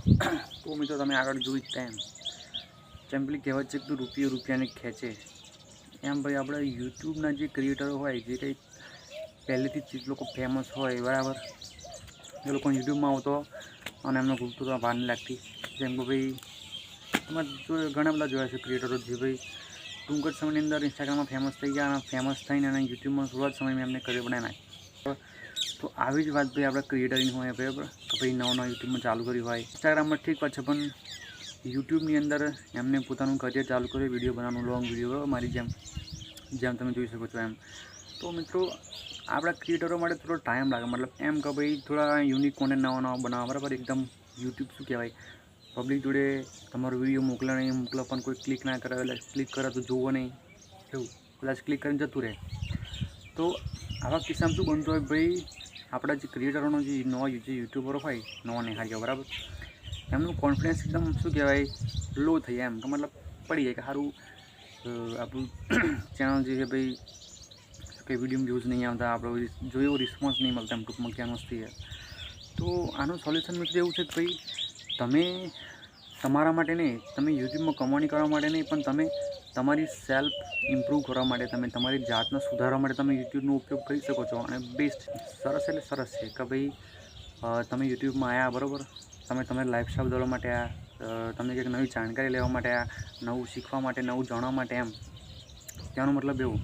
તો મિત્રો તમે આગળ જોઈ જ તેમ જેમ પેલી કહેવત છે કે રૂપિયો રૂપિયાને ખેંચે, એમ ભાઈ આપણે યુટ્યુબના જે ક્રિએટરો હોય જે કંઈ પહેલેથી જ લોકો ફેમસ હોય બરાબર, એ લોકો યુટ્યુબમાં આવતો અને એમનો ગુપ્તો તો વાર નહીં લાગતી. જેમ કે ભાઈ એમાં ઘણા બધા જોયા છે ક્રિએટરો જે ભાઈ ટૂંક જ સમયની અંદર ઇન્સ્ટાગ્રામમાં ફેમસ થઈ ગયા અને ફેમસ થઈને અને યુટ્યુબમાં થોડા જ સમયમાં એમને કરિયર બનાવી નાખ્યું. તો આવી જ વાત ભાઈ આપણે ક્રિએટરની હોય બરાબર, કે ભાઈ નવા યુટ્યુબમાં ચાલુ કર્યું હોય ઇન્સ્ટાગ્રામમાં ઠીક વાત છે, પણ યુટ્યુબની અંદર એમને પોતાનું કરિયર ચાલુ કર્યું વિડીયો બનાવવાનું, લોંગ વિડીયો મારી જેમ તમે જોઈ શકો છો એમ. તો મિત્રો આપણા ક્રિએટરો માટે થોડો ટાઈમ લાગે, મતલબ એમ કે ભાઈ થોડા યુનિક કોન્ટેન્ટ નવા બનાવવા બરાબર. એકદમ યુટ્યુબ શું કહેવાય, પબ્લિક જોડે તમારો વિડીયો મોકલે નહીં મોકલો પણ કોઈ ક્લિક ના કરે, એટલે ક્લિક કરે તો જોવો નહીં, એવું કદાચ ક્લિક કરીને જતું રહે. તો આવા કિસ્સામાં શું બનતું હોય ભાઈ, આપણા જે ક્રિએટરોનો જે નવા જે યુટ્યુબરો હોય નવા નિહાળીઓ બરાબર, એમનું કોન્ફિડન્સ એકદમ શું કહેવાય લો થઈ એમ, કે મતલબ પડી જાય કે સારું આપણું ચેનલ જે છે ભાઈ કંઈ વિડીયોમાં વ્યૂઝ નહીં આવતા, આપણો જોયો એવો રિસ્પોન્સ નહીં મળતા, એમ ટૂંકમાં ક્યાં વસ્તી છે. તો આનું સોલ્યુશન મિત્રો એવું છે કે ભાઈ તમે તમારા માટે નહીં, તમે યુટ્યુબમાં કમાણી કરવા માટે નહીં, પણ તમે તમારી સેલ્ફ ઇમ્પ્રૂવ કરવા માટે, તમે તમારી જાતને સુધારવા માટે તમે યુટ્યુબનો ઉપયોગ કરી શકો છો. અને બેસ્ટ સરસ એટલે સરસ છે કે ભાઈ તમે યુટ્યુબમાં આવ્યા બરાબર, તમે તમારી લાઈફસ્ટાઈલ બદલવા માટે આવ્યા, તમને કંઈક નવી જાણકારી લેવા માટે આવ્યા, નવું શીખવા માટે, નવું જાણવા માટે એમ. ત્યાંનો મતલબ એવું.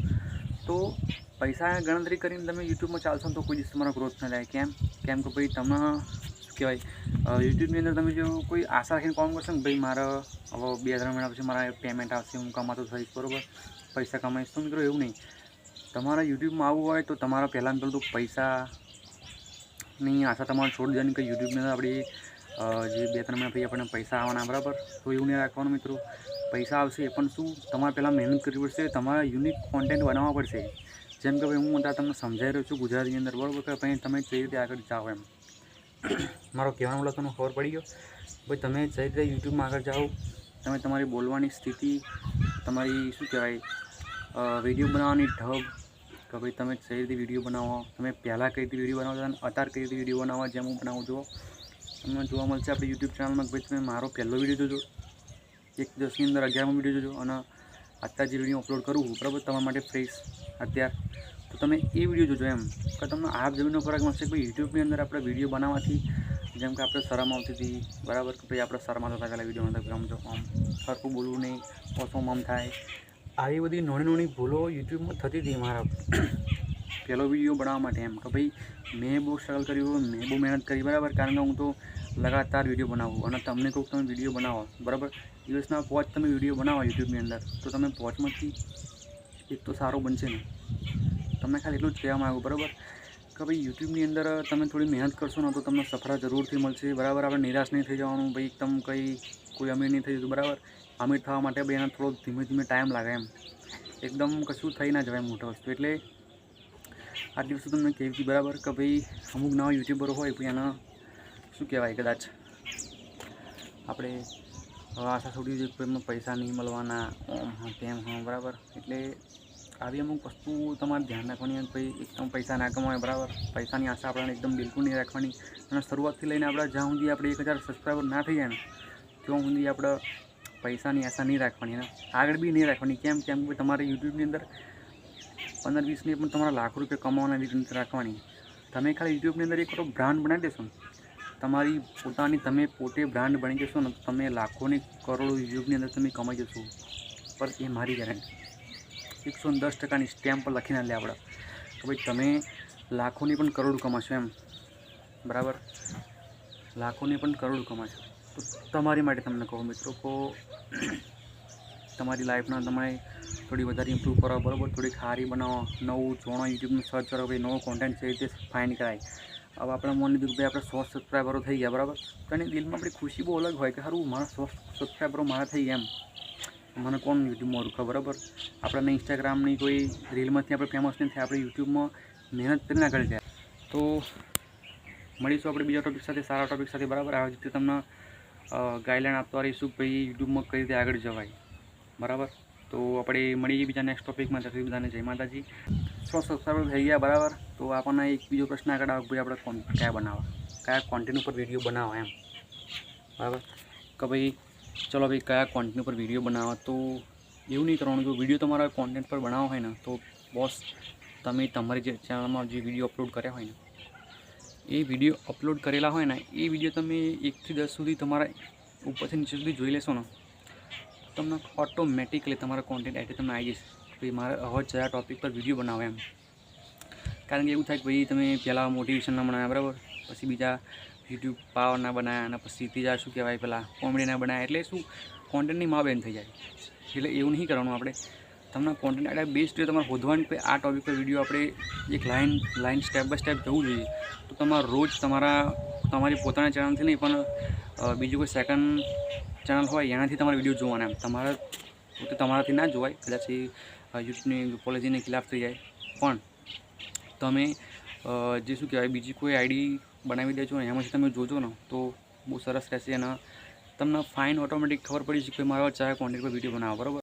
તો પૈસા ગણતરી કરીને તમે યુટ્યુબમાં ચાલશો ને તો કોઈ દિવસ તમારો ગ્રોથ ન થાય. કેમ કે ભાઈ તમે શું કહેવાય યુટ્યુબની અંદર તમે જો કોઈ આશા રાખીને કામ કરશો ને ભાઈ મારે હવે 2-3 મહિના પછી મારા પેમેન્ટ આવશે, હું કમાતો થઈશ બરાબર, પૈસા કમાઈશ, તો મિત્રો એવું નહીં. તમારા યુટ્યુબમાં આવવું હોય તો તમારા પહેલાં પહેલું તો પૈસાની આશા તમારે છોડી દેવાની કે યુટ્યુબની અંદર આપણી જે 2-3 મહિના પછી આપણને પૈસા આવવાના બરાબર. તો એવું નહીં રાખવાનું મિત્રો, પૈસા આવશે પણ શું તમારે પહેલાં મહેનત કરવી પડશે, તમારા યુનિક કોન્ટેન્ટ બનાવવા પડશે. જેમ કે ભાઈ હું તમને સમજાવી રહ્યો છું ગુજરાતીની અંદર બરાબર, કે ભાઈ તમે કઈ રીતે આગળ જાઓ એમ. મારો કહેવાનો મતલબ તમને ખબર પડી ગયો ભાઈ, તમે કઈ રીતે યુટ્યુબમાં આગળ જાઓ, તમે તમારી બોલવાની સ્થિતિ, તમારી શું કહેવાય વિડીયો બનાવવાની ઢબ, કે ભાઈ તમે કઈ રીતે વિડીયો બનાવો, તમે પહેલાં કઈ રીતે વિડીયો બનાવતા અને અત્યારે કઈ રીતે વિડીયો બનાવવા જેમ હું બનાવું જુઓ તમને જોવા મળશે આપણી યુટ્યુબ ચેનલમાં. ભાઈ તમે મારો પહેલો વિડીયો જોજો, 1-10ની અંદર 11મો વિડીયો જોજો, અને અત્યારે જે વિડીયો અપલોડ કરું છું બરાબર તમારા માટે ફ્રેશ અત્યારે, તો તમે એ વિડીયો જોજો એમ, કે તમને આપ જમીનનો ફરક મળશે. ભાઈ યુટ્યુબની અંદર આપણે વિડીયો બનાવવાથી જેમ કે આપણે શરમ આવતી હતી બરાબર, કે ભાઈ આપણે શરમાતા હતા પહેલાં વિડીયો બનાવતા, આમ જો આમ સરખું બોલવું નહીં, ઓછું આમ થાય, આવી બધી નાની ભૂલો યુટ્યુબમાં થતી હતી મારા પહેલો વિડીયો બનાવવા માટે એમ. કે ભાઈ મેં બહુ સ્ટ્રગલ કર્યું, મેં બહુ મહેનત કરી બરાબર, કારણ કે હું તો લગાતાર વિડીયો બનાવું, અને તમને કહું તમે વિડીયો બનાવો બરાબર, દિવસના 5 તમે વિડીયો બનાવો યુટ્યુબની અંદર, તો તમે 5માંથી એક તો સારો બનશે ને. તમને ખાલી એટલું જ કહેવા માગું બરાબર, કે ભાઈ યુટ્યુબની અંદર તમે થોડી મહેનત કરશો ને તો તમને સફળતા જરૂરથી મળશે બરાબર. આપણે નિરાશ નહીં થઈ જવાનું ભાઈ, એકદમ કોઈ અમીર નહીં થઈ જતું બરાબર. અમીર થવા માટે ભાઈ એના થોડો ધીમે ધીમે ટાઈમ લાગે એમ, એકદમ કશું થઈ ના જવાય મોટી વસ્તુ. એટલે આટલી વસ્તુ તમને કહેવી હતી બરાબર, કે ભાઈ અમુક નવા યુટ્યુબરો હોય ભાઈ એના શું કહેવાય કદાચ આપણે આશા છોડી દઈએ કે એમને પૈસા નહીં મળવાના ઓમ હા તેમ હા બરાબર. એટલે આવી અમુક વસ્તુ તમારે ધ્યાન રાખવાની, ભાઈ એકદમ પૈસા ના કમાય બરાબર, પૈસાની આશા આપણને એકદમ બિલકુલ નહીં રાખવાની. અને શરૂઆતથી લઈને આપણે જ્યાં સુધી આપણે 1000 સબસ્ક્રાઈબર ના થઈ જાય ને ત્યાં સુધી આપણે પૈસાની આશા નહીં રાખવાની, અને આગળ બી નહીં રાખવાની. કેમ કે તમારે યુટ્યુબની અંદર 15-20 નહીં પણ તમારા લાખો રૂપિયા કમાવાના રીતે રાખવાની. તમે ખાલી યુટ્યુબની અંદર એક બ્રાન્ડ બનાવી દેશો ને, તમારી પોતાની તમે પોતે બ્રાન્ડ બની જશો ને, તો તમે લાખોની કરોડો યુટ્યુબની અંદર તમે કમાઈ જશો. પર એ મારી ગેરંટી 110%ની સ્ટેમ્પ પર લખીને લે આપણે, કે ભાઈ તમે લાખોની પણ કરોડ કમાશો એમ બરાબર, લાખોની પણ કરોડ કમાશો. તો તમારી માટે તમને કહું મિત્રો, કહો તમારી લાઈફના તમારે થોડી વધારે ઇમ્પ્રૂવ કરો બરાબર, થોડી સારી બનાવો, નવું જોણો, યુટ્યુબનું સર્ચ કરો ભાઈ નવો કોન્ટેન્ટ છે એ રીતે ફાઇન્ડ કરાય. હવે આપણે માની લીધું કે ભાઈ આપણે 100 સબસ્ક્રાઈબરો થઈ ગયા બરાબર, તો એની દિલમાં આપણી ખુશી બહુ અલગ હોય કે સારું મારા 100 સબસ્ક્રાઈબરો મારા થઈ ગયા એમ. મને કોણ યુટ્યુબમાં ઓળખે બરાબર, આપણને ઇન્સ્ટાગ્રામની કોઈ રીલમાંથી આપણે ફેમસ નહીં થાય, આપણે યુટ્યુબમાં મહેનત કરી ના કરી જાય. તો મળીશું આપણે બીજા ટોપિક સાથે, સારા ટોપિક સાથે બરાબર. આવી રીતે તમને ગાઈડલાઈન આપતા રહીશું ભાઈ યુટ્યુબમાં કઈ રીતે આગળ જવાય બરાબર. તો આપણે મળીએ બીજા નેક્સ્ટ ટોપિકમાં. ત્યાં બધાને જય માતાજી. 100 સબસ્ક્રાઈબર થઈ ગયા બરાબર, તો આપણને એક બીજો પ્રશ્ન આગળ આવે ભાઈ આપણે ક્યાં બનાવવા, કયા કોન્ટેન્ટ ઉપર વિડીયો બનાવવા એમ. બરાબર કે ભાઈ ચલો ભાઈ કયા કોન્ટેન્ટ પર વિડીયો બનાવો. તો એવું નહીં કરવાનું. જો વિડીયો તમારા કોન્ટેન્ટ પર બનાવવો હોય ને તો બોસ તમે તમારી જે ચેનલમાં જે વિડીયો અપલોડ કર્યા હોય ને એ વિડીયો અપલોડ કરેલા હોય ને એ વિડીયો તમે 1 થી 10 સુધી તમારા ઉપરથી નીચે સુધી જોઈ લેશો ને તમને ઓટોમેટિકલી તમારા કોન્ટેન્ટ આઈડી તમને આવી જશે. ભાઈ મારે હવે જયા ટૉપિક પર વિડીયો બનાવો એમ. કારણ કે એવું થાય કે ભાઈ તમે પહેલાં મોટિવેશનના બનાવ્યા બરાબર, પછી બીજા યુટ્યુબ પાવરના બનાવ્યા અને પછી ત્રીજા શું કહેવાય પેલા કોમેડીના બનાવ્યા, એટલે શું કોન્ટેન્ટની માં બેન થઈ જાય. એટલે એવું નહીં કરવાનું. આપણે તમને કોન્ટેન્ટ આઈડિયા બેસ્ટ રીતે તમારે શોધવાનું કે આ ટૉપિક પર વિડીયો આપણે એક લાઇન સ્ટેપ બાય સ્ટેપ જવું જોઈએ. તો તમારે રોજ તમારી પોતાના ચેનલથી નહીં પણ બીજું કોઈ સેકન્ડ ચેનલ હોય એનાથી તમારે વિડીયો જોવાના એમ. તમારાથી ના જોવાય, કદાચ એ યુટ્યુબની પોલિસીની ખિલાફ થઈ જાય. પણ તમે જે શું કહેવાય બીજી કોઈ આઈડી બનાવી દેજો ને એમાંથી તમે જોજો ને તો બહુ સરસ રહેશે અને તમને ફાઇન ઓટોમેટિક ખબર પડી છે કે મારા ચાહે કોન્ટેન્ટ પર વિડીયો બનાવો બરાબર.